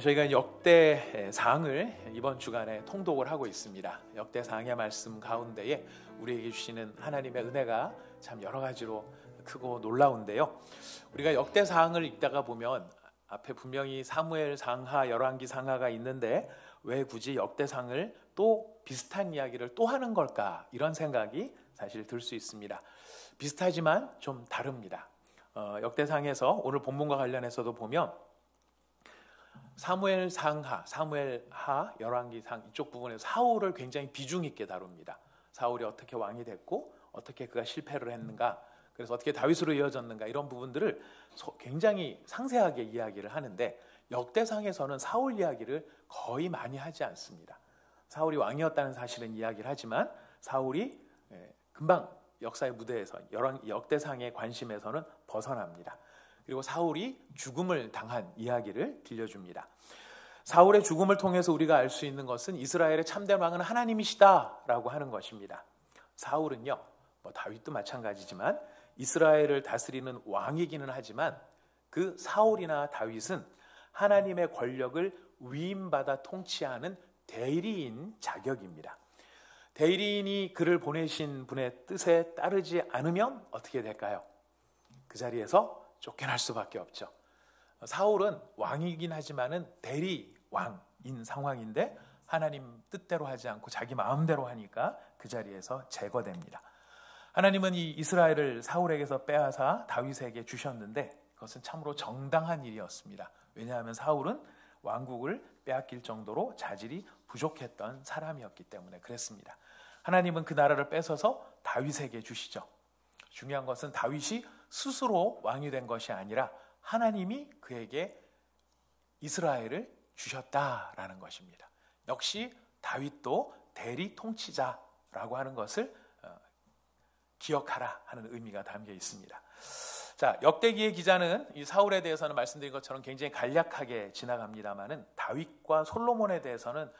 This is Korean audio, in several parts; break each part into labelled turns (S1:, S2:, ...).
S1: 저희가 역대상을 이번 주간에 통독을 하고 있습니다. 역대상의 말씀 가운데에 우리에게 주시는 하나님의 은혜가 참 여러 가지로 크고 놀라운데요. 우리가 역대상을 읽다가 보면 앞에 분명히 사무엘 상하, 열왕기 상하가 있는데 왜 굳이 역대상을 또 비슷한 이야기를 또 하는 걸까? 이런 생각이 사실 들 수 있습니다. 비슷하지만 좀 다릅니다. 역대상에서 오늘 본문과 관련해서도 보면 사무엘 상하, 사무엘 하, 열왕기 상 이쪽 부분에서 사울을 굉장히 비중 있게 다룹니다. 사울이 어떻게 왕이 됐고 어떻게 그가 실패를 했는가, 그래서 어떻게 다윗으로 이어졌는가, 이런 부분들을 굉장히 상세하게 이야기를 하는데 역대상에서는 사울 이야기를 거의 많이 하지 않습니다. 사울이 왕이었다는 사실은 이야기를 하지만 사울이 금방 역사의 무대에서 역대상의 관심에서는 벗어납니다. 그리고 사울이 죽음을 당한 이야기를 들려줍니다. 사울의 죽음을 통해서 우리가 알 수 있는 것은 이스라엘의 참된 왕은 하나님이시다라고 하는 것입니다. 사울은요, 다윗도 마찬가지지만 이스라엘을 다스리는 왕이기는 하지만 그 사울이나 다윗은 하나님의 권력을 위임받아 통치하는 대리인 자격입니다. 대리인이 그를 보내신 분의 뜻에 따르지 않으면 어떻게 될까요? 그 자리에서 쫓겨날 수밖에 없죠. 사울은 왕이긴 하지만은 대리 왕인 상황인데 하나님 뜻대로 하지 않고 자기 마음대로 하니까 그 자리에서 제거됩니다. 하나님은 이 이스라엘을 사울에게서 빼앗아 다윗에게 주셨는데 그것은 참으로 정당한 일이었습니다. 왜냐하면 사울은 왕국을 빼앗길 정도로 자질이 부족했던 사람이었기 때문에 그랬습니다. 하나님은 그 나라를 뺏어서 다윗에게 주시죠. 중요한 것은 다윗이 스스로 왕이 된 것이 아니라 하나님이 그에게 이스라엘을 주셨다라는 것입니다. 역시 다윗도 대리 통치자라고 하는 것을 기억하라 하는 의미가 담겨 있습니다. 자, 역대기의 기자는 이 사울에 대해서는 말씀드린 것처럼 굉장히 간략하게 지나갑니다만은 다윗과 솔로몬에 대해서는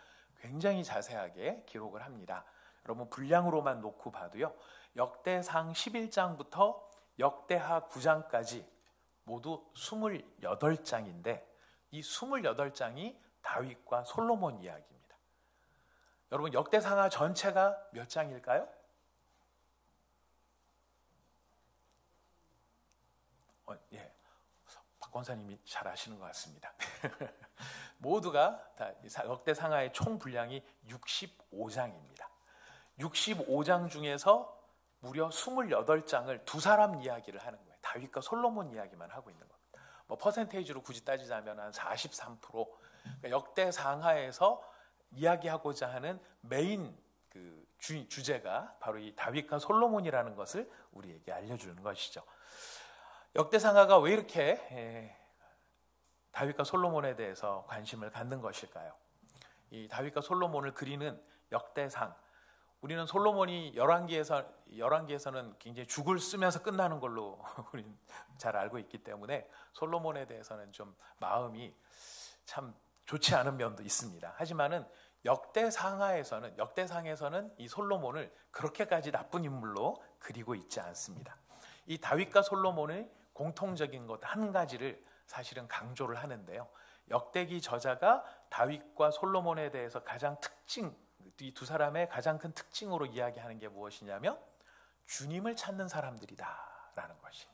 S1: 굉장히 자세하게 기록을 합니다. 여러분 분량으로만 놓고 봐도요, 역대상 11장부터 역대하 9장까지 모두 28장인데 이 28장이 다윗과 솔로몬 이야기입니다. 여러분 역대상하 전체가 몇 장일까요? 예, 박 권사님이 잘 아시는 것 같습니다. 모두가 다 역대상하의 총 분량이 65장입니다. 65장 중에서 무려 28장을 두 사람 이야기를 하는 거예요. 다윗과 솔로몬 이야기만 하고 있는 겁니다. 퍼센테이지로 굳이 따지자면 한 43%. 그러니까 역대상하에서 이야기하고자 하는 메인 주제가 바로 이 다윗과 솔로몬이라는 것을 우리에게 알려주는 것이죠. 역대상하가 왜 이렇게 다윗과 솔로몬에 대해서 관심을 갖는 것일까요? 이 다윗과 솔로몬을 그리는 역대상, 우리는 솔로몬이 열왕기에서는 굉장히 죽을 쓰면서 끝나는 걸로 우리는 잘 알고 있기 때문에 솔로몬에 대해서는 좀 마음이 참 좋지 않은 면도 있습니다. 하지만은 역대상에서는 이 솔로몬을 그렇게까지 나쁜 인물로 그리고 있지 않습니다. 이 다윗과 솔로몬의 공통적인 것 한 가지를 사실은 강조를 하는데요. 역대기 저자가 다윗과 솔로몬에 대해서 이 두 사람의 가장 큰 특징으로 이야기하는 게 무엇이냐면 주님을 찾는 사람들이다라는 것이.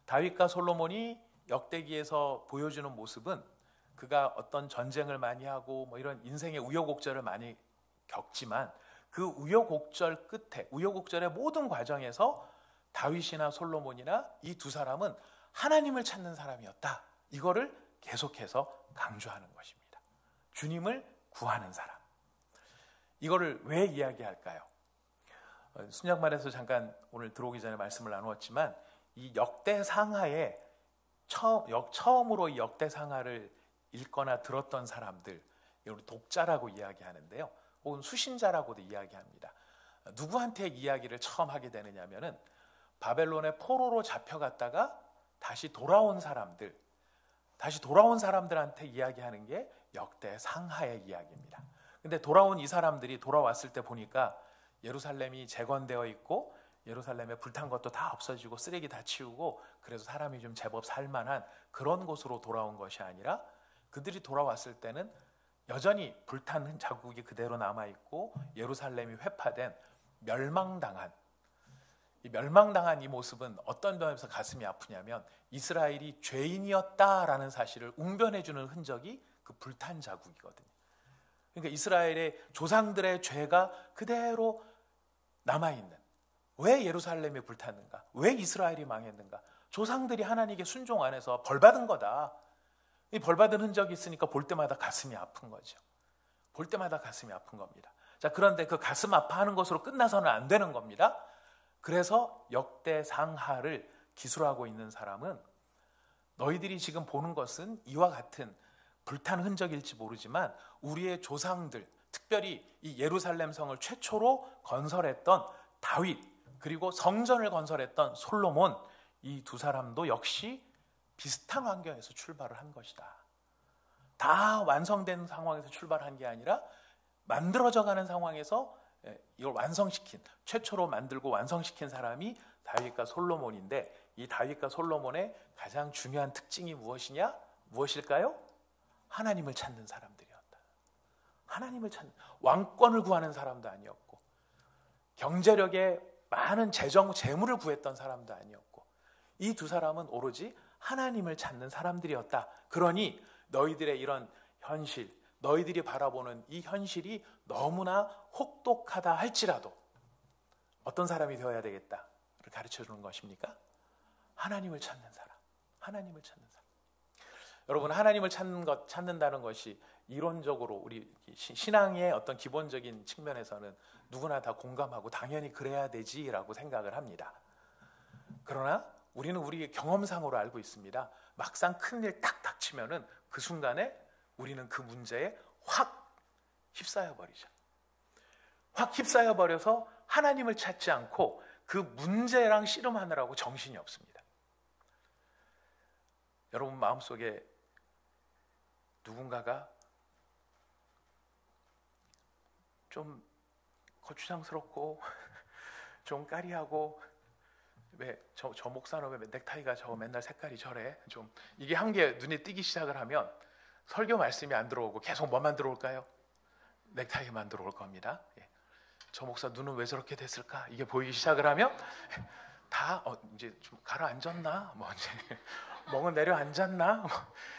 S1: 다윗과 솔로몬이 역대기에서 보여주는 모습은 그가 어떤 전쟁을 많이 하고 이런 인생의 우여곡절을 많이 겪지만 그 우여곡절의 모든 과정에서 다윗이나 솔로몬이나 이 두 사람은 하나님을 찾는 사람이었다. 이거를 계속해서 강조하는 것입니다. 주님을 구하는 사람. 이거를 왜 이야기할까요? 순양반에서 잠깐 오늘 들어오기 전에 말씀을 나누었지만 이 역대상하에 처음으로 이 역대상하를 읽거나 들었던 사람들, 이걸 독자라고 이야기하는데요. 혹은 수신자라고도 이야기합니다. 누구한테 이야기를 처음 하게 되느냐면은 바벨론의 포로로 잡혀갔다가 다시 돌아온 사람들한테 이야기하는 게 역대상하의 이야기입니다. 근데 돌아온 이 사람들이 돌아왔을 때 보니까 예루살렘이 재건되어 있고 예루살렘에 불탄 것도 다 없어지고 쓰레기 다 치우고 그래서 사람이 좀 제법 살만한 그런 곳으로 돌아온 것이 아니라 그들이 돌아왔을 때는 여전히 불탄 자국이 그대로 남아있고 예루살렘이 회파된 멸망당한 이 모습은 어떤 면에서 가슴이 아프냐면 이스라엘이 죄인이었다라는 사실을 웅변해주는 흔적이 그 불탄 자국이거든요. 그러니까 이스라엘의 조상들의 죄가 그대로 남아있는, 왜 예루살렘이 불탔는가? 왜 이스라엘이 망했는가? 조상들이 하나님께 순종 안 해서 벌받은 거다. 이 벌받은 흔적이 있으니까 볼 때마다 가슴이 아픈 거죠. 볼 때마다 가슴이 아픈 겁니다. 자, 그런데 그 가슴 아파하는 것으로 끝나서는 안 되는 겁니다. 그래서 역대상하를 기술하고 있는 사람은 너희들이 지금 보는 것은 이와 같은 불탄 흔적일지 모르지만 우리의 조상들, 특별히 이 예루살렘 성을 최초로 건설했던 다윗, 그리고 성전을 건설했던 솔로몬, 이 두 사람도 역시 비슷한 환경에서 출발을 한 것이다. 다 완성된 상황에서 출발한 게 아니라 만들어져가는 상황에서 이걸 완성시킨, 최초로 만들고 완성시킨 사람이 다윗과 솔로몬인데, 이 다윗과 솔로몬의 가장 중요한 특징이 무엇일까요? 하나님을 찾는 사람들이었다. 하나님을 찾는, 왕권을 구하는 사람도 아니었고, 경제력에 많은 재물을 구했던 사람도 아니었고, 이 두 사람은 오로지 하나님을 찾는 사람들이었다. 그러니 너희들의 이런 현실, 너희들이 바라보는 이 현실이 너무나 혹독하다 할지라도 어떤 사람이 되어야 되겠다를 가르쳐주는 것입니까? 하나님을 찾는 사람. 하나님을 찾는 사람. 여러분, 하나님을 찾는다는 것이 이론적으로 우리 신앙의 어떤 기본적인 측면에서는 누구나 다 공감하고 당연히 그래야 되지라고 생각을 합니다. 그러나 우리는 우리의 경험상으로 알고 있습니다. 막상 큰일 딱 닥치면은 그 순간에 우리는 그 문제에 확 휩싸여 버리죠. 확 휩싸여 버려서 하나님을 찾지 않고 그 문제랑 씨름하느라고 정신이 없습니다. 여러분 마음속에 누군가가 좀 거추장스럽고 좀 까리하고, 왜 저 목사는 왜 넥타이가 저 맨날 색깔이 저래, 좀 이게 한 개 눈에 띄기 시작을 하면 설교 말씀이 안 들어오고 계속 뭐만 들어올까요? 넥타이만 들어올 겁니다. 저 목사 눈은 왜 저렇게 됐을까? 이게 보이기 시작을 하면 다 이제 좀 가라앉았나? 뭐 이제 멍은 내려앉았나? 뭐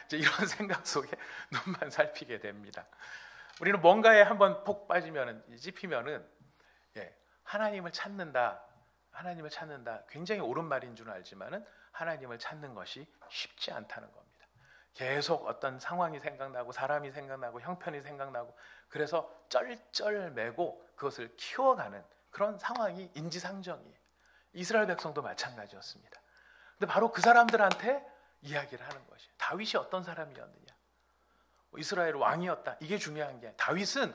S1: 이제 이런 생각 속에 눈만 살피게 됩니다. 우리는 뭔가에 한번 폭 빠지면은, 찝히면은, 하나님을 찾는다. 하나님을 찾는다. 굉장히 옳은 말인 줄 알지만은 하나님을 찾는 것이 쉽지 않다는 겁니다. 계속 어떤 상황이 생각나고 사람이 생각나고 형편이 생각나고, 그래서 쩔쩔매고 그것을 키워가는 그런 상황이 인지상정이에요. 이스라엘 백성도 마찬가지였습니다. 근데 바로 그 사람들한테 이야기를 하는 것이에요. 다윗이 어떤 사람이었느냐, 이스라엘 왕이었다, 이게 중요한 게 아니라 다윗은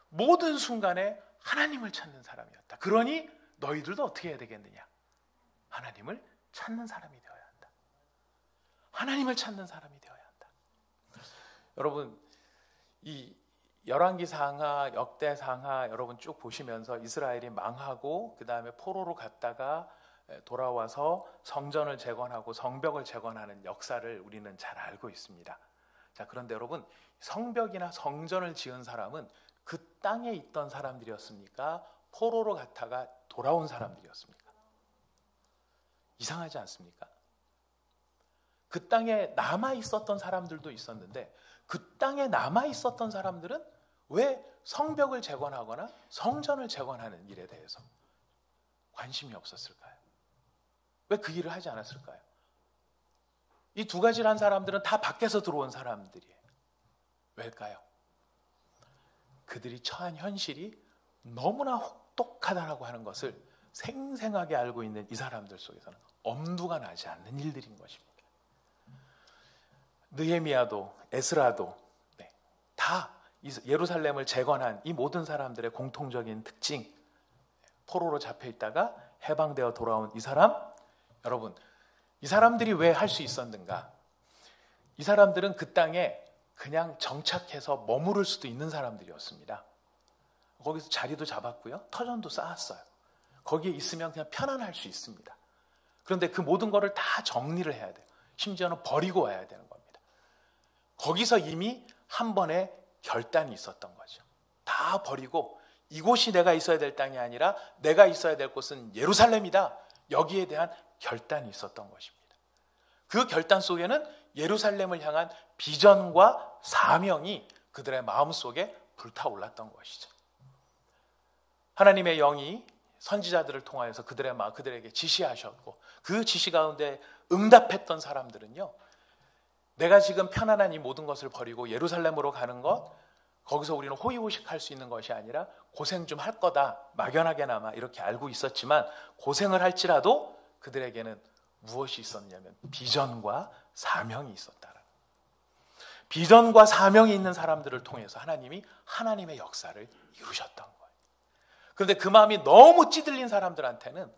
S1: 모든 순간에 하나님을 찾는 사람이었다. 그러니 너희들도 어떻게 해야 되겠느냐? 하나님을 찾는 사람이 되어야 한다. 하나님을 찾는 사람이 되어야 한다. 여러분, 이 열왕기상하, 역대상하 여러분 쭉 보시면서 이스라엘이 망하고 그 다음에 포로로 갔다가 돌아와서 성전을 재건하고 성벽을 재건하는 역사를 우리는 잘 알고 있습니다. 자, 그런데 여러분, 성벽이나 성전을 지은 사람은 그 땅에 있던 사람들이었습니까? 포로로 갔다가 돌아온 사람들이었습니까? 이상하지 않습니까? 그 땅에 남아 있었던 사람들도 있었는데, 그 땅에 남아 있었던 사람들은 왜 성벽을 재건하거나 성전을 재건하는 일에 대해서 관심이 없었을까요? 왜 그 일을 하지 않았을까요? 이 두 가지를 한 사람들은 다 밖에서 들어온 사람들이에요. 왜일까요? 그들이 처한 현실이 너무나 혹독하다라고 하는 것을 생생하게 알고 있는 이 사람들 속에서는 엄두가 나지 않는 일들인 것입니다. 느헤미야도 에스라도 다 예루살렘을 재건한 이 모든 사람들의 공통적인 특징, 포로로 잡혀있다가 해방되어 돌아온 이 사람, 여러분, 이 사람들이 왜 할 수 있었는가? 이 사람들은 그 땅에 그냥 정착해서 머무를 수도 있는 사람들이었습니다. 거기서 자리도 잡았고요, 터전도 쌓았어요. 거기에 있으면 그냥 편안할 수 있습니다. 그런데 그 모든 거를 다 정리를 해야 돼요. 심지어는 버리고 와야 되는 겁니다. 거기서 이미 한 번의 결단이 있었던 거죠. 다 버리고 이곳이 내가 있어야 될 땅이 아니라 내가 있어야 될 곳은 예루살렘이다. 여기에 대한 결단이 있었던 것입니다. 그 결단 속에는 예루살렘을 향한 비전과 사명이 그들의 마음속에 불타올랐던 것이죠. 하나님의 영이 선지자들을 통하여서 그들에게 지시하셨고 그 지시 가운데 응답했던 사람들은요, 내가 지금 편안한 이 모든 것을 버리고 예루살렘으로 가는 것, 거기서 우리는 호의호식할 수 있는 것이 아니라 고생 좀 할 거다, 막연하게나마 이렇게 알고 있었지만 고생을 할지라도 그들에게는 무엇이 있었냐면 비전과 사명이 있었다라는 거예요. 비전과 사명이 있는 사람들을 통해서 하나님이 하나님의 역사를 이루셨던 거예요. 그런데 그 마음이 너무 찌들린 사람들한테는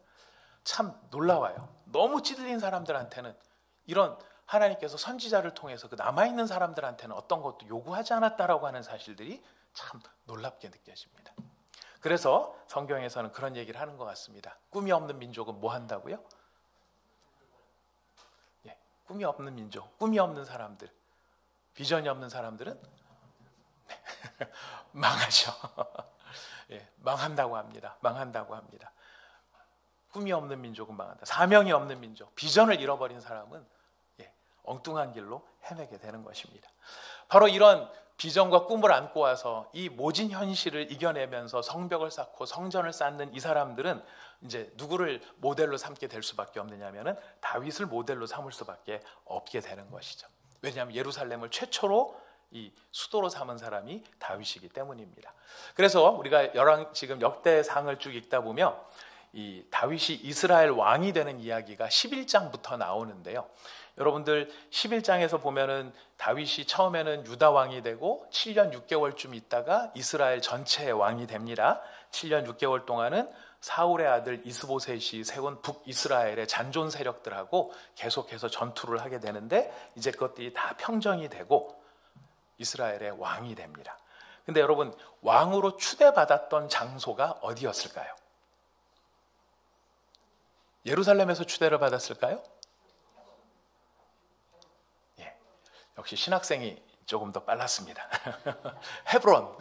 S1: 참 놀라워요. 너무 찌들린 사람들한테는 이런 하나님께서 선지자를 통해서 그 남아있는 사람들한테는 어떤 것도 요구하지 않았다라고 하는 사실들이 참 놀랍게 느껴집니다. 그래서 성경에서는 그런 얘기를 하는 것 같습니다. 꿈이 없는 민족은 뭐 한다고요? 예, 꿈이 없는 민족, 꿈이 없는 사람들, 비전이 없는 사람들은 망하죠. 예, 망한다고 합니다. 망한다고 합니다. 꿈이 없는 민족은 망한다. 사명이 없는 민족, 비전을 잃어버린 사람은 엉뚱한 길로 헤매게 되는 것입니다. 바로 이런 비전과 꿈을 안고 와서 이 모진 현실을 이겨내면서 성벽을 쌓고 성전을 쌓는 이 사람들은 이제 누구를 모델로 삼게 될 수밖에 없느냐면은 다윗을 모델로 삼을 수밖에 없게 되는 것이죠. 왜냐하면 예루살렘을 최초로 이 수도로 삼은 사람이 다윗이기 때문입니다. 그래서 우리가 지금 역대상을 쭉 읽다 보면 이 다윗이 이스라엘 왕이 되는 이야기가 11장부터 나오는데요. 여러분들 11장에서 보면은 다윗이 처음에는 유다 왕이 되고 7년 6개월쯤 있다가 이스라엘 전체의 왕이 됩니다. 7년 6개월 동안은 사울의 아들 이스보셋이 세운 북이스라엘의 잔존 세력들하고 계속해서 전투를 하게 되는데 이제 그것들이 다 평정이 되고 이스라엘의 왕이 됩니다. 근데 여러분, 왕으로 추대받았던 장소가 어디였을까요? 예루살렘에서 추대를 받았을까요? 예, 역시 신학생이 조금 더 빨랐습니다. 헤브론,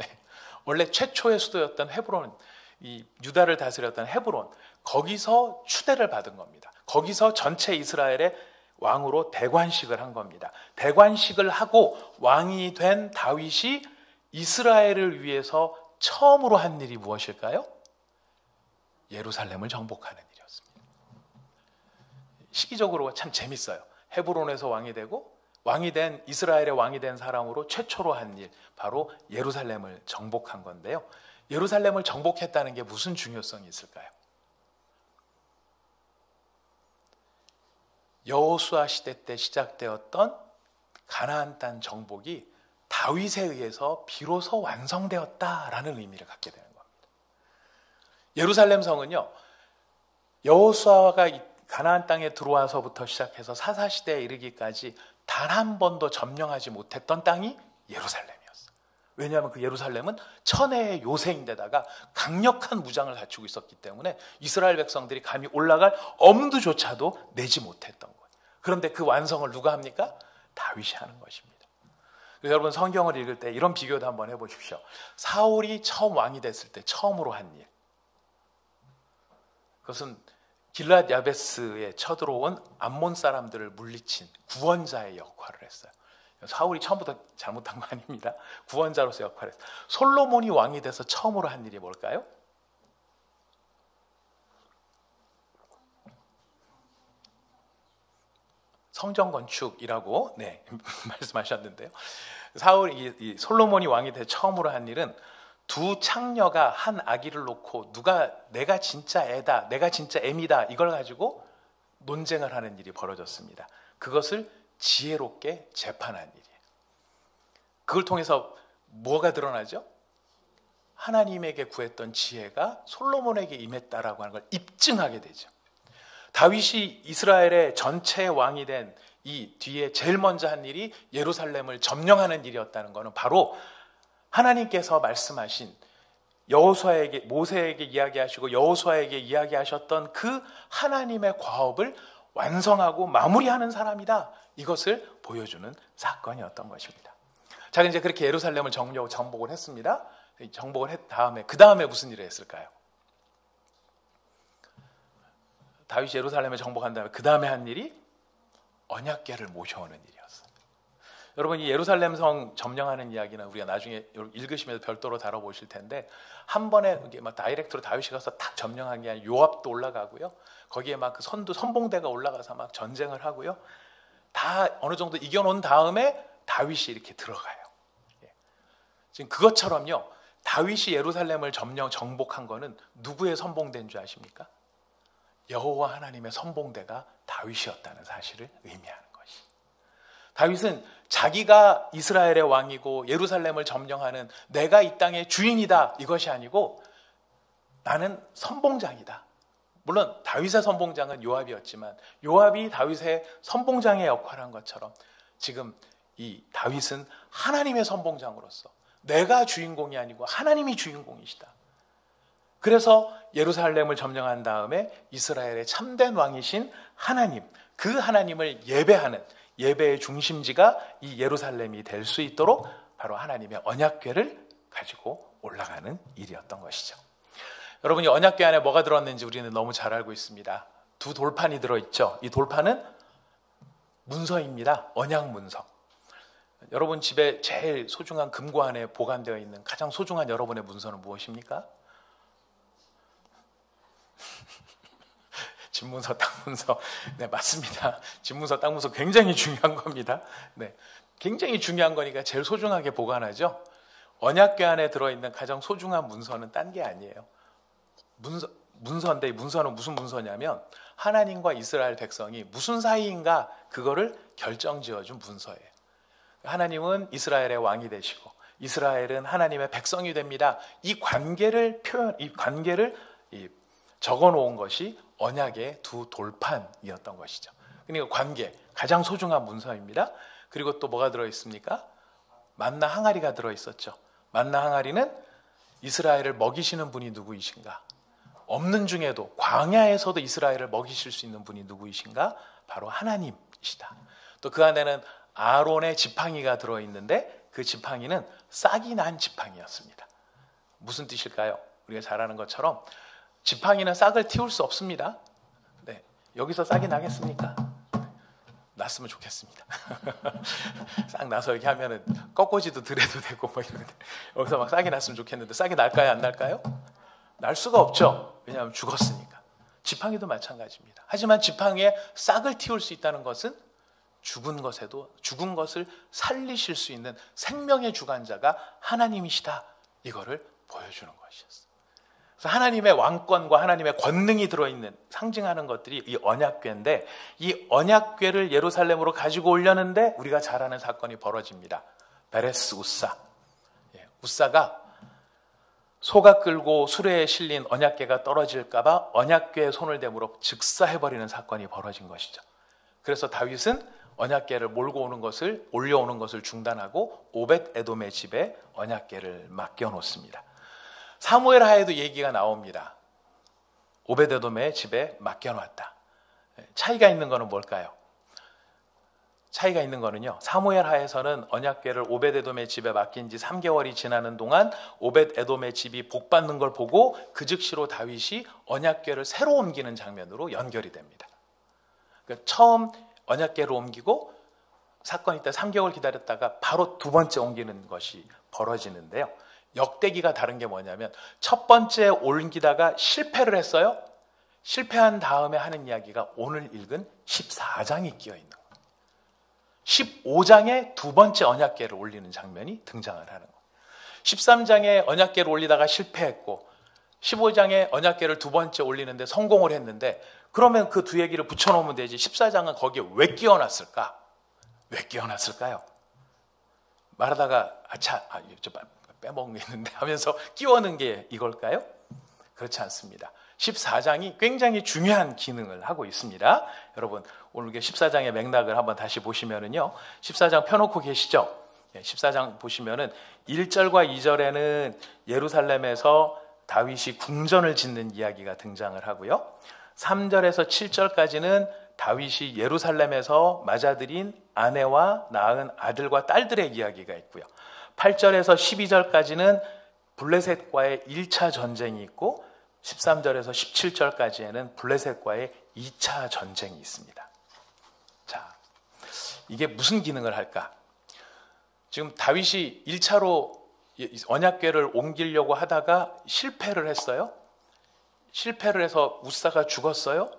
S1: 원래 최초의 수도였던 헤브론, 이 유다를 다스렸던 헤브론, 거기서 추대를 받은 겁니다. 거기서 전체 이스라엘의 왕으로 대관식을 한 겁니다. 대관식을 하고 왕이 된 다윗이 이스라엘을 위해서 처음으로 한 일이 무엇일까요? 예루살렘을 정복하는 일이었습니다. 시기적으로 참 재밌어요. 헤브론에서 왕이 되고 왕이 된 이스라엘의 왕이 된 사람으로 최초로 한 일, 바로 예루살렘을 정복한 건데요. 예루살렘을 정복했다는 게 무슨 중요성이 있을까요? 여호수아 시대 때 시작되었던 가나안 땅 정복이 다윗에 의해서 비로소 완성되었다라는 의미를 갖게 되는 겁니다. 예루살렘 성은요, 여호수아가 가나안 땅에 들어와서부터 시작해서 사사시대에 이르기까지 단 한 번도 점령하지 못했던 땅이 예루살렘이었어요. 왜냐하면 그 예루살렘은 천혜의 요새인데다가 강력한 무장을 갖추고 있었기 때문에 이스라엘 백성들이 감히 올라갈 엄두조차도 내지 못했던 거예요. 그런데 그 완성을 누가 합니까? 다윗이 하는 것입니다. 그래서 여러분, 성경을 읽을 때 이런 비교도 한번 해보십시오. 사울이 처음 왕이 됐을 때 처음으로 한 일, 그것은 길랏 야베스에 쳐들어온 암몬 사람들을 물리친 구원자의 역할을 했어요. 사울이 처음부터 잘못한 거 아닙니다. 구원자로서 역할을 했어요. 솔로몬이 왕이 돼서 처음으로 한 일이 뭘까요? 성전 건축이라고 말씀하셨는데요. 이 솔로몬이 왕이 돼 처음으로 한 일은 두 창녀가 한 아기를 놓고 내가 진짜 애다, 내가 진짜 애미다, 이걸 가지고 논쟁을 하는 일이 벌어졌습니다. 그것을 지혜롭게 재판한 일이에요. 그걸 통해서 뭐가 드러나죠? 하나님에게 구했던 지혜가 솔로몬에게 임했다라고 하는 걸 입증하게 되죠. 다윗이 이스라엘의 전체 왕이 된 이 뒤에 제일 먼저 한 일이 예루살렘을 점령하는 일이었다는 것은 바로 하나님께서 말씀하신 모세에게 이야기하시고 여호수아에게 이야기하셨던 그 하나님의 과업을 완성하고 마무리하는 사람이다. 이것을 보여주는 사건이었던 것입니다. 자, 이제 그렇게 예루살렘을 정복을 했습니다. 정복을 했 다음에 그 다음에 무슨 일을 했을까요? 다윗이 예루살렘을 정복한 다음에 그 다음에 한 일이 언약궤를 모셔오는 일이었어요. 여러분, 이 예루살렘 성 점령하는 이야기는 우리가 나중에 읽으시면서 별도로 다뤄보실 텐데, 한 번에 막 다이렉트로 다윗이 가서 탁 점령한 게 아니라 요압도 올라가고요. 거기에 막 그 선봉대가 올라가서 막 전쟁을 하고요. 다 어느 정도 이겨놓은 다음에 다윗이 이렇게 들어가요. 지금 그것처럼요, 다윗이 예루살렘을 정복한 거는 누구의 선봉대인 줄 아십니까? 여호와 하나님의 선봉대가 다윗이었다는 사실을 의미하는 것이. 다윗은 자기가 이스라엘의 왕이고 예루살렘을 점령하는 내가 이 땅의 주인이다, 이것이 아니고 나는 선봉장이다. 물론 다윗의 선봉장은 요압이었지만 요압이 다윗의 선봉장의 역할을 한 것처럼 지금 이 다윗은 하나님의 선봉장으로서 내가 주인공이 아니고 하나님이 주인공이시다. 그래서 예루살렘을 점령한 다음에 이스라엘의 참된 왕이신 하나님, 그 하나님을 예배하는 예배의 중심지가 이 예루살렘이 될 수 있도록 바로 하나님의 언약궤를 가지고 올라가는 일이었던 것이죠. 여러분이 언약궤 안에 뭐가 들어있는지 우리는 너무 잘 알고 있습니다. 두 돌판이 들어있죠. 이 돌판은 문서입니다. 언약 문서. 여러분 집에 제일 소중한 금고 안에 보관되어 있는 가장 소중한 여러분의 문서는 무엇입니까? 집문서, 땅문서. 네, 맞습니다. 집문서, 땅문서 굉장히 중요한 겁니다. 네, 굉장히 중요한 거니까 제일 소중하게 보관하죠. 언약궤 안에 들어있는 가장 소중한 문서는 딴 게 아니에요. 문서인데 이 문서는 무슨 문서냐면 하나님과 이스라엘 백성이 무슨 사이인가 그거를 결정지어준 문서예요. 하나님은 이스라엘의 왕이 되시고 이스라엘은 하나님의 백성이 됩니다. 이 관계를 적어놓은 것이 언약의 두 돌판이었던 것이죠. 그러니까 관계, 가장 소중한 문서입니다. 그리고 또 뭐가 들어있습니까? 만나 항아리가 들어있었죠. 만나 항아리는 이스라엘을 먹이시는 분이 누구이신가? 없는 중에도 광야에서도 이스라엘을 먹이실 수 있는 분이 누구이신가? 바로 하나님이시다. 또 그 안에는 아론의 지팡이가 들어있는데 그 지팡이는 싹이 난 지팡이였습니다. 무슨 뜻일까요? 우리가 잘 아는 것처럼 지팡이는 싹을 틔울 수 없습니다. 네, 여기서 싹이 나겠습니까? 났으면 좋겠습니다. 싹 나서 이렇게 하면은 꺾어지도 들여도 되고 뭐 이런데 여기서 막 싹이 났으면 좋겠는데 싹이 날까요? 안 날까요? 날 수가 없죠. 왜냐하면 죽었으니까. 지팡이도 마찬가지입니다. 하지만 지팡이에 싹을 틔울 수 있다는 것은 죽은 것을 살리실 수 있는 생명의 주관자가 하나님이시다. 이거를 보여주는 것이었어요. 그래서 하나님의 왕권과 하나님의 권능이 들어있는 상징하는 것들이 이 언약궤인데 이 언약궤를 예루살렘으로 가지고 오려는데 우리가 잘 아는 사건이 벌어집니다. 베레스 우사. 우사가 소가 끌고 수레에 실린 언약궤가 떨어질까 봐 언약궤에 손을 대므로 즉사해버리는 사건이 벌어진 것이죠. 그래서 다윗은 언약궤를 올려오는 것을 중단하고 오벳 에돔의 집에 언약궤를 맡겨놓습니다. 사무엘 하에도 얘기가 나옵니다. 오벳 에돔의 집에 맡겨놨다. 차이가 있는 거는 뭘까요? 차이가 있는 거는요, 사무엘 하에서는 언약궤를 오벳 에돔의 집에 맡긴 지 3개월이 지나는 동안 오벳 에돔의 집이 복받는 걸 보고 그 즉시로 다윗이 언약궤를 새로 옮기는 장면으로 연결이 됩니다. 그러니까 처음 언약궤를 옮기고 사건이 때 3개월 기다렸다가 바로 두 번째 옮기는 것이 벌어지는데요. 역대기가 다른 게 뭐냐면 첫 번째 옮기다가 실패를 했어요. 실패한 다음에 하는 이야기가 오늘 읽은 14장이 끼어 있는 거예요. 15장에 두 번째 언약궤를 올리는 장면이 등장을 하는 거예요. 13장에 언약궤를 올리다가 실패했고 15장에 언약궤를 두 번째 올리는데 성공을 했는데 그러면 그 두 얘기를 붙여놓으면 되지 14장은 거기에 왜 끼워놨을까? 왜 끼워놨을까요? 말하다가 빼먹겠는데 하면서 끼워넣은 게 이걸까요? 그렇지 않습니다. 14장이 굉장히 중요한 기능을 하고 있습니다. 여러분 오늘 14장의 맥락을 한번 다시 보시면은요. 14장 펴놓고 계시죠? 14장 보시면은 1절과 2절에는 예루살렘에서 다윗이 궁전을 짓는 이야기가 등장을 하고요. 3절에서 7절까지는 다윗이 예루살렘에서 맞아들인 아내와 낳은 아들과 딸들의 이야기가 있고요. 8절에서 12절까지는 블레셋과의 1차 전쟁이 있고 13절에서 17절까지에는 블레셋과의 2차 전쟁이 있습니다. 자, 이게 무슨 기능을 할까? 지금 다윗이 1차로 언약궤를 옮기려고 하다가 실패를 했어요. 실패를 해서 우사가 죽었어요.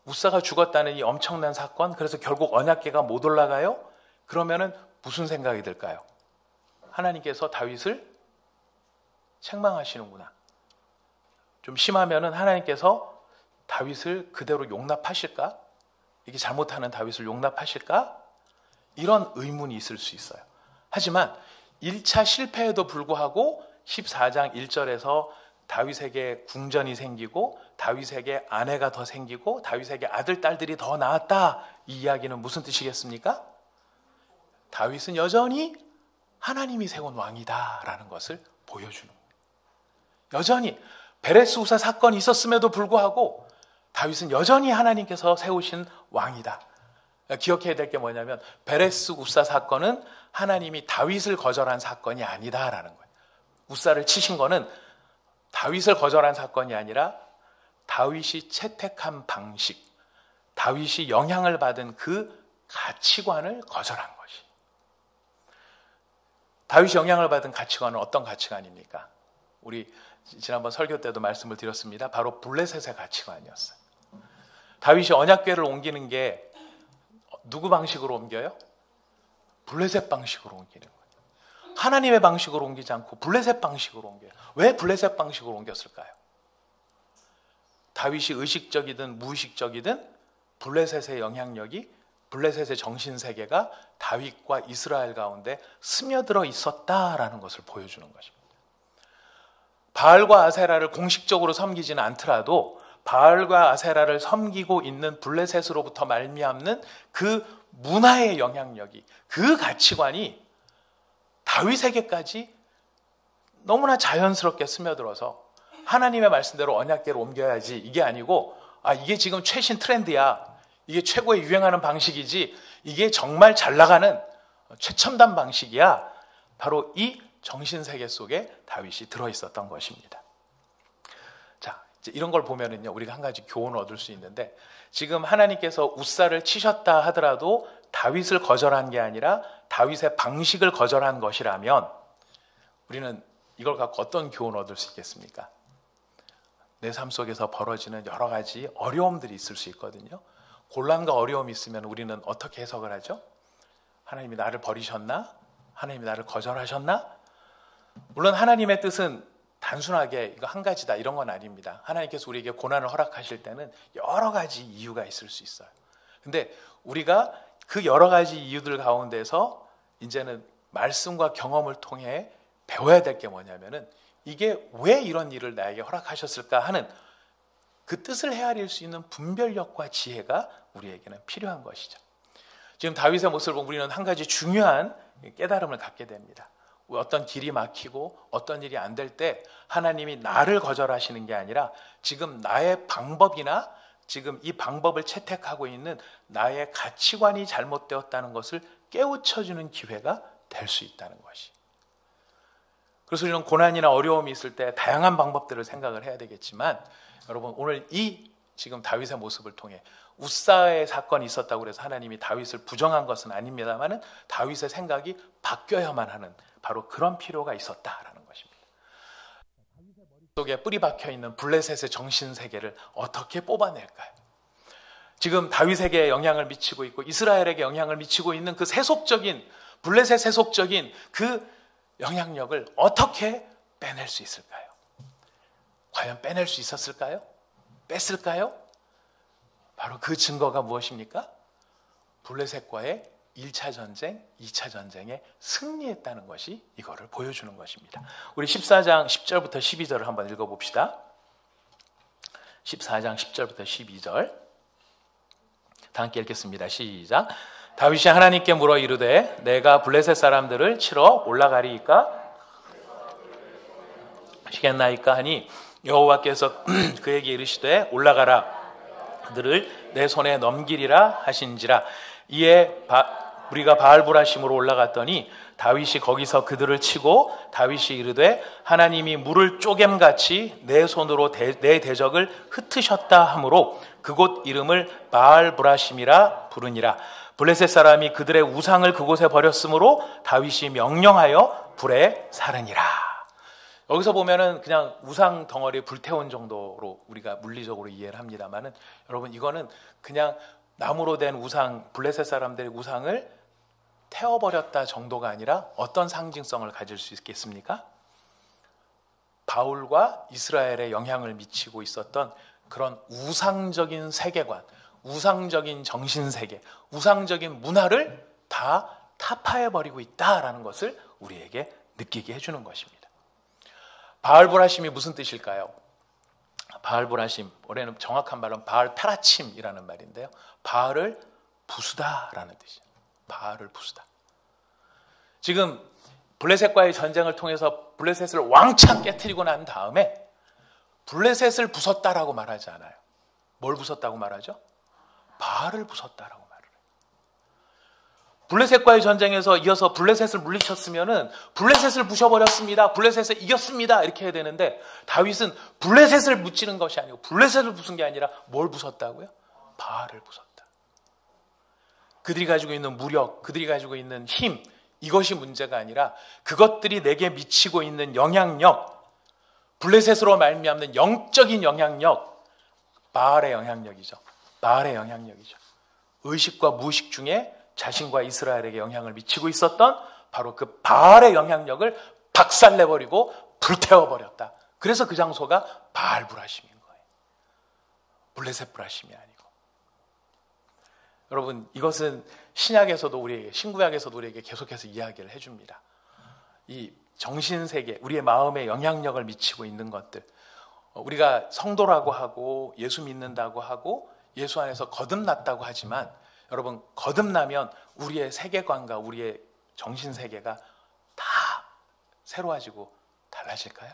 S1: 우사가 죽었다는 이 엄청난 사건, 그래서 결국 언약궤가 못 올라가요. 그러면은 무슨 생각이 들까요? 하나님께서 다윗을 책망하시는구나. 좀 심하면은 하나님께서 다윗을 그대로 용납하실까? 이게 잘못하는 다윗을 용납하실까? 이런 의문이 있을 수 있어요. 하지만 1차 실패에도 불구하고 14장 1절에서 다윗에게 궁전이 생기고 다윗에게 아내가 더 생기고 다윗에게 아들, 딸들이 더 낳았다. 이 이야기는 무슨 뜻이겠습니까? 다윗은 여전히 하나님이 세운 왕이다라는 것을 보여주는 거예요. 여전히 베레스 우사 사건이 있었음에도 불구하고 다윗은 여전히 하나님께서 세우신 왕이다. 기억해야 될 게 뭐냐면 베레스 우사 사건은 하나님이 다윗을 거절한 사건이 아니다라는 거예요. 우사를 치신 거는 다윗을 거절한 사건이 아니라 다윗이 채택한 방식, 다윗이 영향을 받은 그 가치관을 거절한 것이. 다윗이 영향을 받은 가치관은 어떤 가치관입니까? 우리 지난번 설교 때도 말씀을 드렸습니다. 바로 블레셋의 가치관이었어요. 다윗이 언약궤를 옮기는 게 누구 방식으로 옮겨요? 블레셋 방식으로 옮기는 거예요. 하나님의 방식으로 옮기지 않고 블레셋 방식으로 옮겨요. 왜 블레셋 방식으로 옮겼을까요? 다윗이 의식적이든 무의식적이든 블레셋의 영향력이, 블레셋의 정신세계가 다윗과 이스라엘 가운데 스며들어 있었다라는 것을 보여주는 것입니다. 바알과 아세라를 공식적으로 섬기지는 않더라도 바알과 아세라를 섬기고 있는 블레셋으로부터 말미암는 그 문화의 영향력이, 그 가치관이 다윗에게까지 너무나 자연스럽게 스며들어서 하나님의 말씀대로 언약궤를 옮겨야지, 이게 아니고 이게 지금 최신 트렌드야, 이게 최고의 유행하는 방식이지, 이게 정말 잘 나가는 최첨단 방식이야, 바로 이 정신세계 속에 다윗이 들어있었던 것입니다. 자, 이제 이런 걸 보면은요, 우리가 한 가지 교훈을 얻을 수 있는데, 지금 하나님께서 우사를 치셨다 하더라도 다윗을 거절한 게 아니라 다윗의 방식을 거절한 것이라면 우리는 이걸 갖고 어떤 교훈을 얻을 수 있겠습니까? 내 삶 속에서 벌어지는 여러 가지 어려움들이 있을 수 있거든요. 곤란과 어려움이 있으면 우리는 어떻게 해석을 하죠? 하나님이 나를 버리셨나? 하나님이 나를 거절하셨나? 물론 하나님의 뜻은 단순하게 이거 한 가지다 이런 건 아닙니다. 하나님께서 우리에게 고난을 허락하실 때는 여러 가지 이유가 있을 수 있어요. 근데 우리가 그 여러 가지 이유들 가운데서 이제는 말씀과 경험을 통해 배워야 될 게 뭐냐면은 이게 왜 이런 일을 나에게 허락하셨을까 하는 그 뜻을 헤아릴 수 있는 분별력과 지혜가 우리에게는 필요한 것이죠. 지금 다윗의 모습을 보면 우리는 한 가지 중요한 깨달음을 갖게 됩니다. 어떤 길이 막히고 어떤 일이 안 될 때 하나님이 나를 거절하시는 게 아니라 지금 나의 방법이나 지금 이 방법을 채택하고 있는 나의 가치관이 잘못되었다는 것을 깨우쳐주는 기회가 될 수 있다는 것이. 그래서 우리는 고난이나 어려움이 있을 때 다양한 방법들을 생각을 해야 되겠지만, 여러분 오늘 이 지금 다윗의 모습을 통해 우사의 사건이 있었다고 해서 하나님이 다윗을 부정한 것은 아닙니다만은 다윗의 생각이 바뀌어야만 하는 바로 그런 필요가 있었다라는 것입니다. 다윗의 머릿속에 뿌리 박혀 있는 블레셋의 정신세계를 어떻게 뽑아낼까요? 지금 다윗에게 영향을 미치고 있고 이스라엘에게 영향을 미치고 있는 그 세속적인, 블레셋 세속적인 그 영향력을 어떻게 빼낼 수 있을까요? 과연 빼낼 수 있었을까요? 뺐을까요? 바로 그 증거가 무엇입니까? 블레셋과의 1차 전쟁, 2차 전쟁에 승리했다는 것이 이거를 보여주는 것입니다. 우리 14장 10절부터 12절을 한번 읽어봅시다. 14장 10절부터 12절 다 함께 읽겠습니다. 시작. 다윗이 하나님께 물어 이르되 내가 블레셋 사람들을 치러 올라가리이까 하시겠나이까 하니 여호와께서 그에게 이르시되 올라가라. 그들을 내 손에 넘기리라 하신지라. 이에 우리가 바알브라심으로 올라갔더니 다윗이 거기서 그들을 치고 다윗이 이르되 하나님이 물을 쪼겜같이 내 손으로 내 대적을 흩으셨다 하므로 그곳 이름을 바알브라심이라 부르니라. 블레셋 사람이 그들의 우상을 그곳에 버렸으므로 다윗이 명령하여 불에 사르니라. 여기서 보면은 그냥 우상 덩어리에 불태운 정도로 우리가 물리적으로 이해를 합니다만은, 여러분 이거는 그냥 나무로 된 우상, 블레셋 사람들의 우상을 태워버렸다 정도가 아니라 어떤 상징성을 가질 수 있겠습니까? 바울과 이스라엘에 영향을 미치고 있었던 그런 우상적인 세계관, 우상적인 정신세계, 우상적인 문화를 다 타파해버리고 있다라는 것을 우리에게 느끼게 해주는 것입니다. 바알브라심이 무슨 뜻일까요? 바알브라심, 올해는 정확한 말은 바알페라침이라는 말인데요, 바알을 부수다라는 뜻이에요. 바알을 부수다. 지금 블레셋과의 전쟁을 통해서 블레셋을 왕창 깨트리고 난 다음에 블레셋을 부쉈다라고 말하지 않아요. 뭘 부쉈다고 말하죠? 바알을 부쉈다라고 말을 해요. 블레셋과의 전쟁에서 이어서 블레셋을 물리쳤으면은 블레셋을 부셔버렸습니다, 블레셋을 이겼습니다 이렇게 해야 되는데, 다윗은 블레셋을 무찌른 것이 아니고 블레셋을 부순 게 아니라 뭘 부쉈다고요? 바알을 부쉈다. 그들이 가지고 있는 무력, 그들이 가지고 있는 힘, 이것이 문제가 아니라 그것들이 내게 미치고 있는 영향력, 블레셋으로 말미암는 영적인 영향력, 바알의 영향력이죠. 바알의 영향력이죠. 의식과 무의식 중에 자신과 이스라엘에게 영향을 미치고 있었던 바로 그 바알의 영향력을 박살내버리고 불태워버렸다. 그래서 그 장소가 바알브라심인 거예요. 블레셋 브라심이 아니고. 여러분, 이것은 신약에서도 우리에게, 신구약에서도 우리에게 계속해서 이야기를 해줍니다. 이 정신세계, 우리의 마음에 영향력을 미치고 있는 것들, 우리가 성도라고 하고 예수 믿는다고 하고 예수 안에서 거듭났다고 하지만, 여러분, 거듭나면 우리의 세계관과 우리의 정신세계가 다 새로워지고 달라질까요?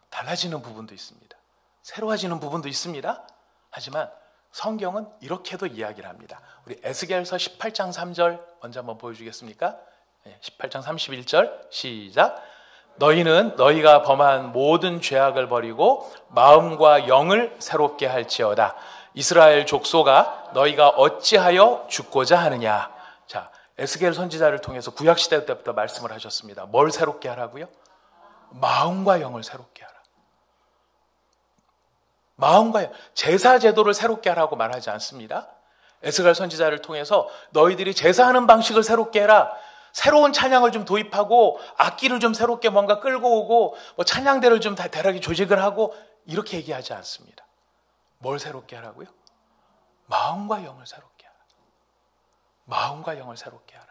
S1: 달라지는 부분도 있습니다. 새로워지는 부분도 있습니다. 하지만 성경은 이렇게도 이야기를 합니다. 우리 에스겔서 18장 3절 먼저 한번 보여주겠습니까? 18장 31절 시작. 너희는 너희가 범한 모든 죄악을 버리고 마음과 영을 새롭게 할지어다. 이스라엘 족속아, 너희가 어찌하여 죽고자 하느냐. 자, 에스겔 선지자를 통해서 구약시대 때부터 말씀을 하셨습니다. 뭘 새롭게 하라고요? 마음과 영을 새롭게 하라. 마음과 영, 제사 제도를 새롭게 하라고 말하지 않습니다. 에스겔 선지자를 통해서 너희들이 제사하는 방식을 새롭게 해라. 새로운 찬양을 좀 도입하고 악기를 좀 새롭게 뭔가 끌고 오고 뭐 찬양대를 좀 대략 조직을 하고 이렇게 얘기하지 않습니다. 뭘 새롭게 하라고요? 마음과 영을 새롭게 하라. 마음과 영을 새롭게 하라.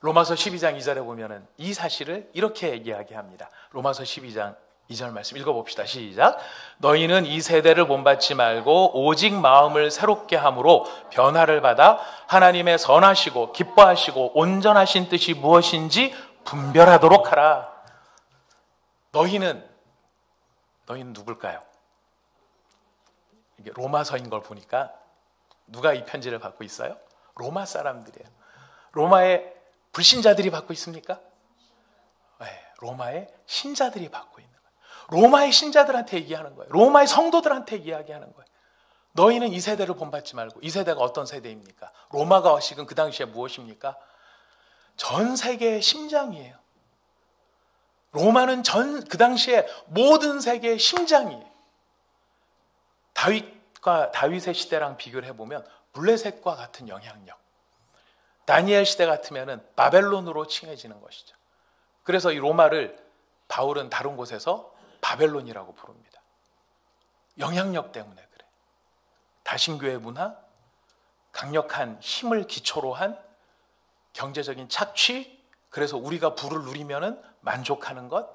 S1: 로마서 12장 2절에 보면은 이 사실을 이렇게 이야기합니다. 로마서 12장 2절 말씀 읽어봅시다. 시작. 너희는 이 세대를 본받지 말고 오직 마음을 새롭게 함으로 변화를 받아 하나님의 선하시고 기뻐하시고 온전하신 뜻이 무엇인지 분별하도록 하라. 너희는 누굴까요? 이게 로마서인 걸 보니까 누가 이 편지를 받고 있어요? 로마 사람들이에요. 로마의 불신자들이 받고 있습니까? 네, 로마의 신자들이 받고 있는 거예요. 로마의 신자들한테 얘기하는 거예요. 로마의 성도들한테 이야기하는 거예요. 너희는 이 세대를 본받지 말고, 이 세대가 어떤 세대입니까? 로마가 지금 그 당시에 무엇입니까? 전 세계의 심장이에요. 로마는 그 당시에 모든 세계의 심장이에요. 다윗의 시대랑 비교를 해보면 블레셋과 같은 영향력, 다니엘 시대 같으면 바벨론으로 칭해지는 것이죠. 그래서 이 로마를 바울은 다른 곳에서 바벨론이라고 부릅니다. 영향력 때문에 그래. 다신교의 문화, 강력한 힘을 기초로 한 경제적인 착취, 그래서 우리가 부를 누리면은 만족하는 것,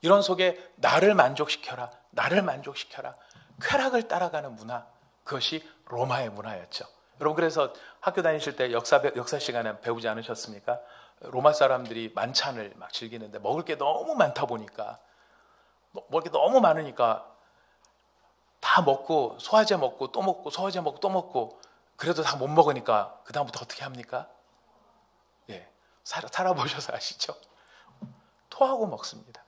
S1: 이런 속에 나를 만족시켜라, 나를 만족시켜라, 쾌락을 따라가는 문화, 그것이 로마의 문화였죠. 여러분, 그래서 학교 다니실 때 역사 시간에 배우지 않으셨습니까? 로마 사람들이 만찬을 막 즐기는데 먹을 게 너무 많다 보니까, 먹을 게 너무 많으니까 다 먹고 소화제 먹고 또 먹고 소화제 먹고 또 먹고 그래도 다 못 먹으니까 그 다음부터 어떻게 합니까? 예, 살아보셔서 아시죠? 토하고 먹습니다.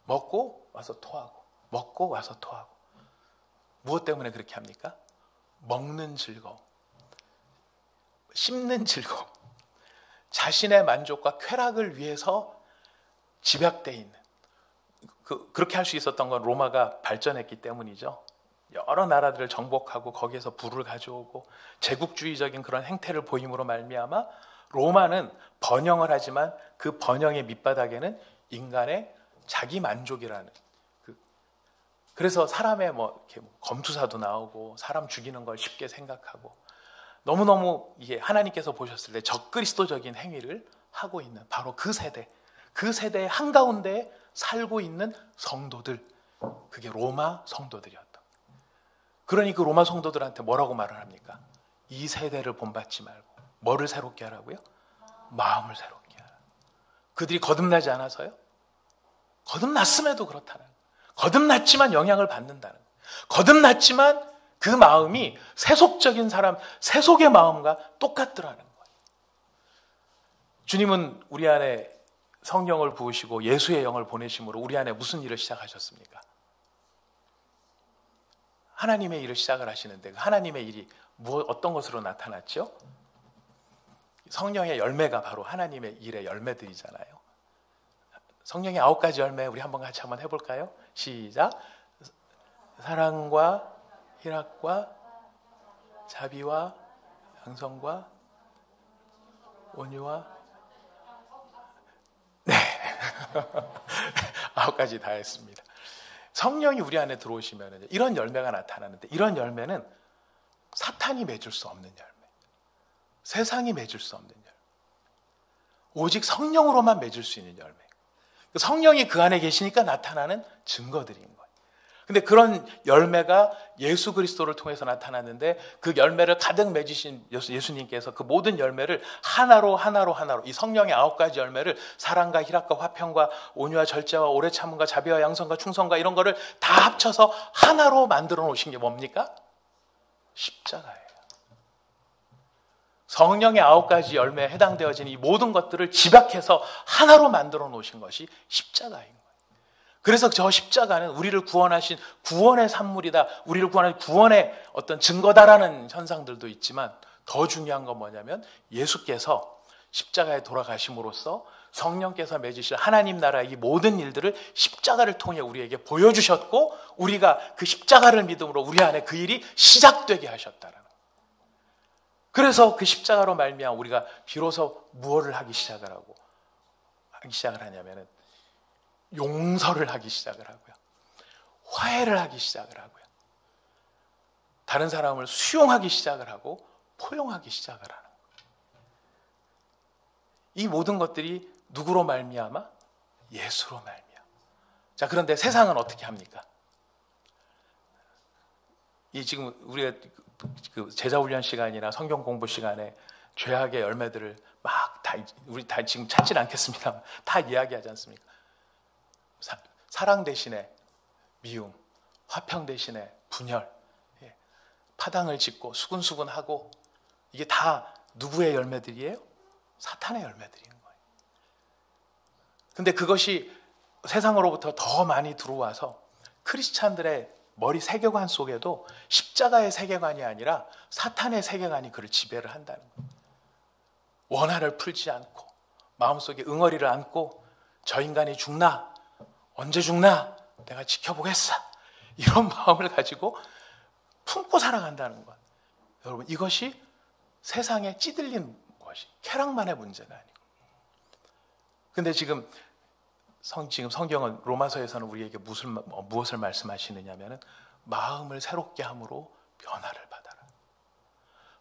S1: 먹고 와서 토하고 먹고 와서 토하고. 무엇 때문에 그렇게 합니까? 먹는 즐거움, 씹는 즐거움, 자신의 만족과 쾌락을 위해서 집약되어 있는, 그렇게 할 수 있었던 건 로마가 발전했기 때문이죠. 여러 나라들을 정복하고 거기에서 부를 가져오고 제국주의적인 그런 행태를 보임으로 말미암아 로마는 번영을 하지만 그 번영의 밑바닥에는 인간의 자기 만족이라는, 그래서 사람의 이렇게 검투사도 나오고 사람 죽이는 걸 쉽게 생각하고 너무너무 이게 하나님께서 보셨을 때 적그리스도적인 행위를 하고 있는 바로 그 세대의 한가운데 살고 있는 성도들, 그게 로마 성도들이었다. 그러니 그 로마 성도들한테 뭐라고 말을 합니까? 이 세대를 본받지 말고 뭐를 새롭게 하라고요? 마음을 새롭게 하라. 그들이 거듭나지 않아서요? 거듭났음에도 그렇다는 거예요. 거듭났지만 영향을 받는다는 거예요. 거듭났지만 그 마음이 세속적인 사람, 세속의 마음과 똑같더라는 거예요. 주님은 우리 안에 성령을 부으시고 예수의 영을 보내심으로 우리 안에 무슨 일을 시작하셨습니까? 하나님의 일을 시작을 하시는데 하나님의 일이 어떤 것으로 나타났죠? 성령의 열매가 바로 하나님의 일의 열매들이잖아요. 성령의 9가지 열매 우리 같이 한번 해볼까요? 시작. 사랑과 희락과 자비와 양성과 온유와, 네 9가지 다 했습니다. 성령이 우리 안에 들어오시면 이런 열매가 나타나는데, 이런 열매는 사탄이 맺을 수 없는 열매, 세상이 맺을 수 없는 열매, 오직 성령으로만 맺을 수 있는 열매. 성령이 그 안에 계시니까 나타나는 증거들인 거예요. 근데 그런 열매가 예수 그리스도를 통해서 나타났는데 그 열매를 가득 맺으신 예수님께서 그 모든 열매를 하나로 이 성령의 9가지 열매를 사랑과 희락과 화평과 온유와 절제와 오래 참음과 자비와 양성과 충성과 이런 거를 다 합쳐서 하나로 만들어 놓으신 게 뭡니까? 십자가예요. 성령의 9가지 열매에 해당되어진 이 모든 것들을 집약해서 하나로 만들어 놓으신 것이 십자가인 거예요. 그래서 저 십자가는 우리를 구원하신 구원의 산물이다, 우리를 구원하신 구원의 어떤 증거다라는 현상들도 있지만 더 중요한 건 뭐냐면 예수께서 십자가에 돌아가심으로써 성령께서 맺으실 하나님 나라의 이 모든 일들을 십자가를 통해 우리에게 보여주셨고 우리가 그 십자가를 믿음으로 우리 안에 그 일이 시작되게 하셨다라는 거예요. 그래서 그 십자가로 말미암아 우리가 비로소 무엇을 하기 시작을 하냐면은 용서를 하기 시작을 하고요. 화해를 하기 시작을 하고요. 다른 사람을 수용하기 시작을 하고 포용하기 시작을 하는 거예요. 이 모든 것들이 누구로 말미암아? 예수로 말미암아. 자, 그런데 세상은 어떻게 합니까? 이 지금 우리가 그 제자훈련 시간이나 성경 공부 시간에 죄악의 열매들을 우리 다 지금 찾진 않겠습니다. 다 이야기하지 않습니까? 사랑 대신에 미움, 화평 대신에 분열, 파당을 짓고 수군수군하고, 이게 다 누구의 열매들이에요? 사탄의 열매들인 거예요. 근데 그것이 세상으로부터 더 많이 들어와서 크리스찬들의 머리 세계관 속에도 십자가의 세계관이 아니라 사탄의 세계관이 그를 지배를 한다는 거예요. 원한을 풀지 않고 마음속에 응어리를 안고 저 인간이 죽나? 언제 죽나? 내가 지켜보겠어. 이런 마음을 가지고 품고 살아간다는 것. 여러분, 이것이 세상에 찌들린 것이 쾌락만의 문제가 아니고. 근데 지금 성경은 로마서에서는 우리에게 무엇을 말씀하시느냐면은 마음을 새롭게 함으로 변화를 받아라.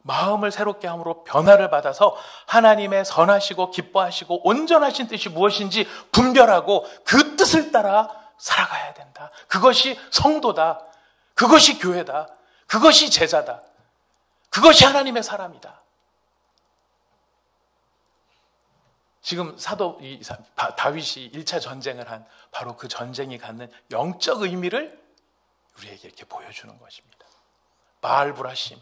S1: 마음을 새롭게 함으로 변화를 받아서 하나님의 선하시고 기뻐하시고 온전하신 뜻이 무엇인지 분별하고 그 뜻을 따라 살아가야 된다. 그것이 성도다. 그것이 교회다. 그것이 제자다. 그것이 하나님의 사람이다. 지금 다윗이 1차 전쟁을 한 바로 그 전쟁이 갖는 영적 의미를 우리에게 이렇게 보여주는 것입니다. 바알브라심.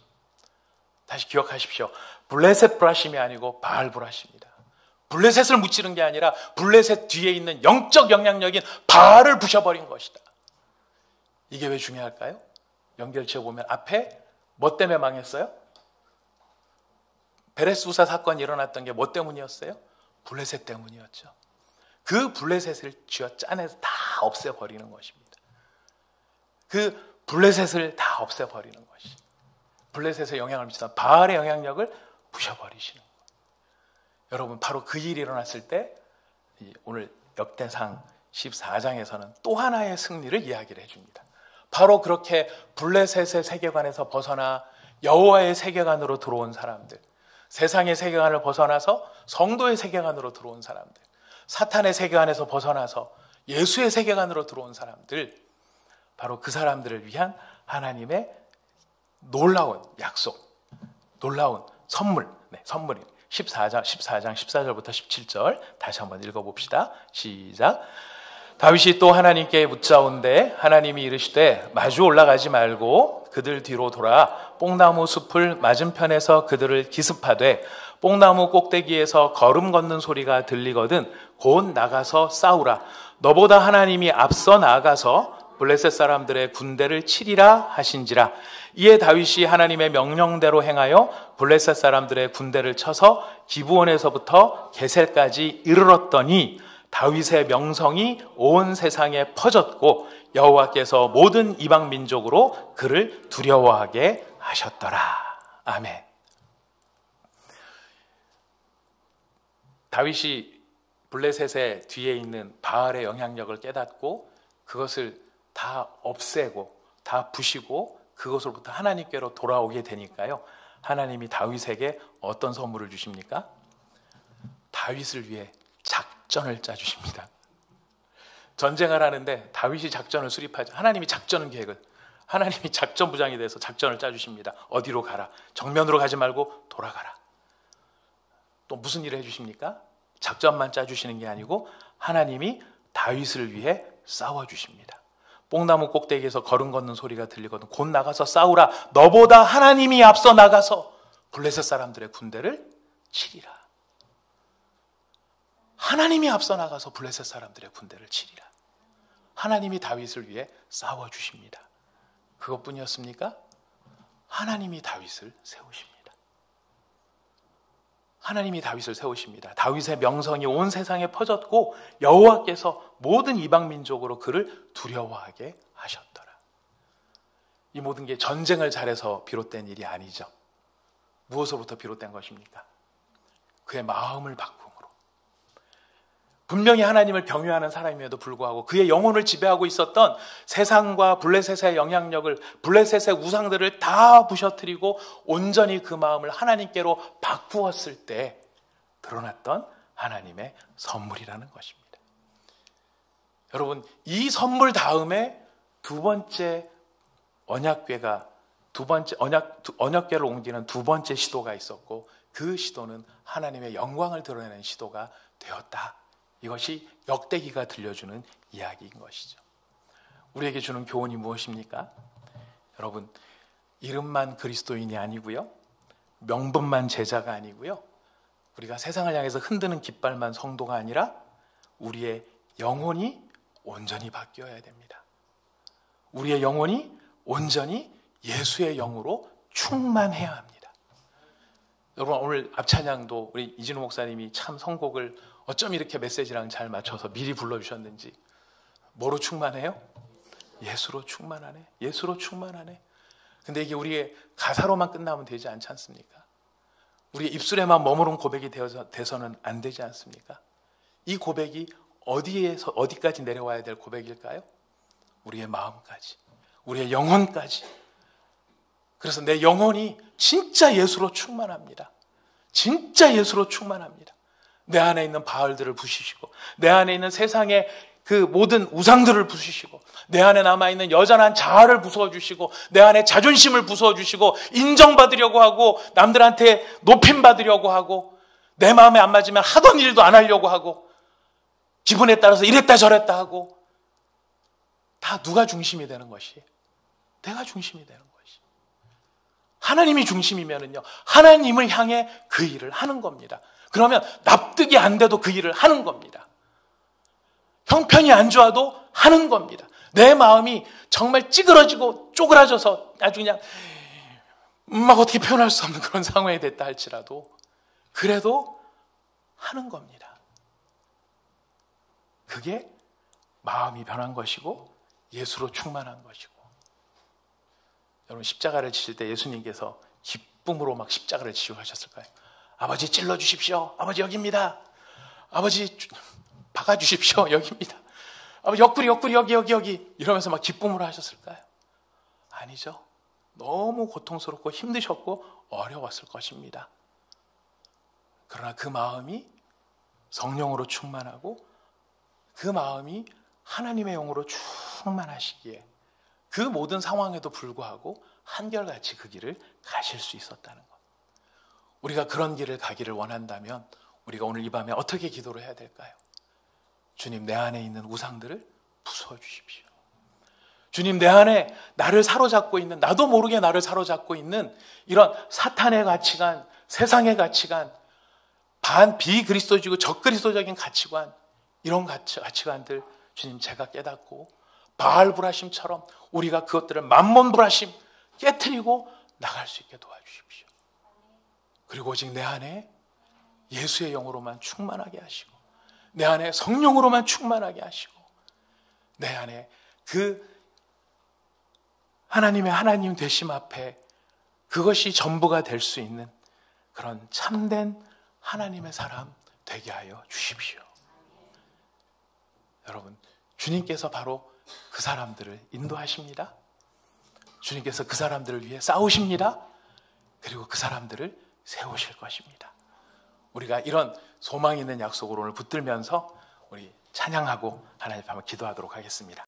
S1: 다시 기억하십시오. 블레셋 브라심이 아니고 바알브라심입니다. 블레셋을 무찌른 게 아니라 블레셋 뒤에 있는 영적 영향력인 바알을 부셔버린 것이다. 이게 왜 중요할까요? 연결지어 보면 앞에 뭐 때문에 망했어요? 베레스우사 사건이 일어났던 게 뭐 때문이었어요? 블레셋 때문이었죠. 그 블레셋을 쥐어 짜내서 다 없애버리는 것입니다. 그 블레셋을 다 없애버리는 것이, 블레셋에 영향을 미치던 바알의 영향력을 부셔버리시는 거예요. 여러분, 바로 그 일이 일어났을 때 오늘 역대상 14장에서는 또 하나의 승리를 이야기를 해줍니다. 바로 그렇게 블레셋의 세계관에서 벗어나 여호와의 세계관으로 들어온 사람들, 세상의 세계관을 벗어나서 성도의 세계관으로 들어온 사람들, 사탄의 세계관에서 벗어나서 예수의 세계관으로 들어온 사람들, 바로 그 사람들을 위한 하나님의 놀라운 약속, 놀라운 선물, 선물이 14장 14절부터 17절 다시 한번 읽어봅시다. 시작. 다윗이 또 하나님께 묻자온데 하나님이 이르시되 마주 올라가지 말고 그들 뒤로 돌아 뽕나무 숲을 맞은편에서 그들을 기습하되 뽕나무 꼭대기에서 걸음 걷는 소리가 들리거든 곧 나가서 싸우라. 너보다 하나님이 앞서 나아가서 블레셋 사람들의 군대를 치리라 하신지라. 이에 다윗이 하나님의 명령대로 행하여 블레셋 사람들의 군대를 쳐서 기브온에서부터 게셀까지 이르렀더니 다윗의 명성이 온 세상에 퍼졌고 여호와께서 모든 이방 민족으로 그를 두려워하게 하셨더라. 아멘. 다윗이 블레셋의 뒤에 있는 바알의 영향력을 깨닫고 그것을 다 없애고 다 부시고 그것으로부터 하나님께로 돌아오게 되니까요, 하나님이 다윗에게 어떤 선물을 주십니까? 다윗을 위해 작전을 짜주십니다. 전쟁을 하는데 다윗이 작전을 수립하죠. 하나님이 작전 계획을, 하나님이 작전부장이 돼서 작전을 짜주십니다. 어디로 가라, 정면으로 가지 말고 돌아가라. 또 무슨 일을 해주십니까? 작전만 짜주시는 게 아니고 하나님이 다윗을 위해 싸워주십니다. 뽕나무 꼭대기에서 걸음 걷는 소리가 들리거든 곧 나가서 싸우라. 너보다 하나님이 앞서 나가서 블레셋 사람들의 군대를 치리라. 하나님이 앞서 나가서 블레셋 사람들의 군대를 치리라. 하나님이 다윗을 위해 싸워주십니다. 그것뿐이었습니까? 하나님이 다윗을 세우십니다. 하나님이 다윗을 세우십니다. 다윗의 명성이 온 세상에 퍼졌고 여호와께서 모든 이방 민족으로 그를 두려워하게 하셨더라. 이 모든 게 전쟁을 잘해서 비롯된 일이 아니죠. 무엇으로부터 비롯된 것입니까? 그의 마음을 바꿈으로. 분명히 하나님을 경외하는 사람임에도 불구하고 그의 영혼을 지배하고 있었던 세상과 블레셋의 영향력을, 블레셋의 우상들을 다 부셔뜨리고 온전히 그 마음을 하나님께로 바꾸었을 때 드러났던 하나님의 선물이라는 것입니다. 여러분, 이 선물 다음에 두 번째 언약궤가, 언약궤를 옮기는 두 번째 시도가 있었고 그 시도는 하나님의 영광을 드러내는 시도가 되었다. 이것이 역대기가 들려주는 이야기인 것이죠. 우리에게 주는 교훈이 무엇입니까? 여러분, 이름만 그리스도인이 아니고요, 명분만 제자가 아니고요, 우리가 세상을 향해서 흔드는 깃발만 성도가 아니라 우리의 영혼이 온전히 바뀌어야 됩니다. 우리의 영혼이 온전히 예수의 영으로 충만해야 합니다. 여러분, 오늘 앞찬양도 우리 이진우 목사님이 참 선곡을 어쩜 이렇게 메시지랑 잘 맞춰서 미리 불러주셨는지. 뭐로 충만해요? 예수로 충만하네. 예수로 충만하네. 근데 이게 우리의 가사로만 끝나면 되지 않지 않습니까? 우리의 입술에만 머무른 고백이 돼서는 안 되지 않습니까? 이 고백이 어디에서 어디까지 내려와야 될 고백일까요? 우리의 마음까지, 우리의 영혼까지. 그래서 내 영혼이 진짜 예수로 충만합니다. 진짜 예수로 충만합니다. 내 안에 있는 바알들을 부수시고, 내 안에 있는 세상의 그 모든 우상들을 부수시고, 내 안에 남아있는 여전한 자아를 부숴주시고, 내 안에 자존심을 부숴주시고, 인정받으려고 하고, 남들한테 높임받으려고 하고, 내 마음에 안 맞으면 하던 일도 안 하려고 하고, 기분에 따라서 이랬다 저랬다 하고, 다 누가 중심이 되는 것이? 내가 중심이 되는 것이. 하나님이 중심이면은요, 하나님을 향해 그 일을 하는 겁니다. 그러면 납득이 안 돼도 그 일을 하는 겁니다. 형편이 안 좋아도 하는 겁니다. 내 마음이 정말 찌그러지고 쪼그라져서 아주 그냥 막 어떻게 표현할 수 없는 그런 상황이 됐다 할지라도 그래도 하는 겁니다. 그게 마음이 변한 것이고 예수로 충만한 것이고. 여러분, 십자가를 지실 때 예수님께서 기쁨으로 막 십자가를 지시고 하셨을까요? 아버지 찔러주십시오. 아버지 여기입니다. 아버지 박아주십시오. 여기입니다. 아버지 옆구리 여기 이러면서 막 기쁨으로 하셨을까요? 아니죠. 너무 고통스럽고 힘드셨고 어려웠을 것입니다. 그러나 그 마음이 성령으로 충만하고 그 마음이 하나님의 영으로 충만하시기에 그 모든 상황에도 불구하고 한결같이 그 길을 가실 수 있었다는 것. 우리가 그런 길을 가기를 원한다면 우리가 오늘 이 밤에 어떻게 기도를 해야 될까요? 주님, 내 안에 있는 우상들을 부숴 주십시오. 주님, 내 안에 나를 사로잡고 있는, 나도 모르게 나를 사로잡고 있는 이런 사탄의 가치관, 세상의 가치관, 비그리스도적이고 적그리스도적인 가치관, 이런 가치관들 주님 제가 깨닫고 바알브라심처럼 우리가 그것들을 만몬브라심 깨트리고 나갈 수 있게 도와주십시오. 그리고 오직 내 안에 예수의 영으로만 충만하게 하시고 내 안에 성령으로만 충만하게 하시고 내 안에 그 하나님의 하나님 되심 앞에 그것이 전부가 될 수 있는 그런 참된 하나님의 사람 되게 하여 주십시오. 여러분, 주님께서 바로 그 사람들을 인도하십니다. 주님께서 그 사람들을 위해 싸우십니다. 그리고 그 사람들을 세우실 것입니다. 우리가 이런 소망 있는 약속으로 오늘 붙들면서 우리 찬양하고 하나님 앞에 기도하도록 하겠습니다.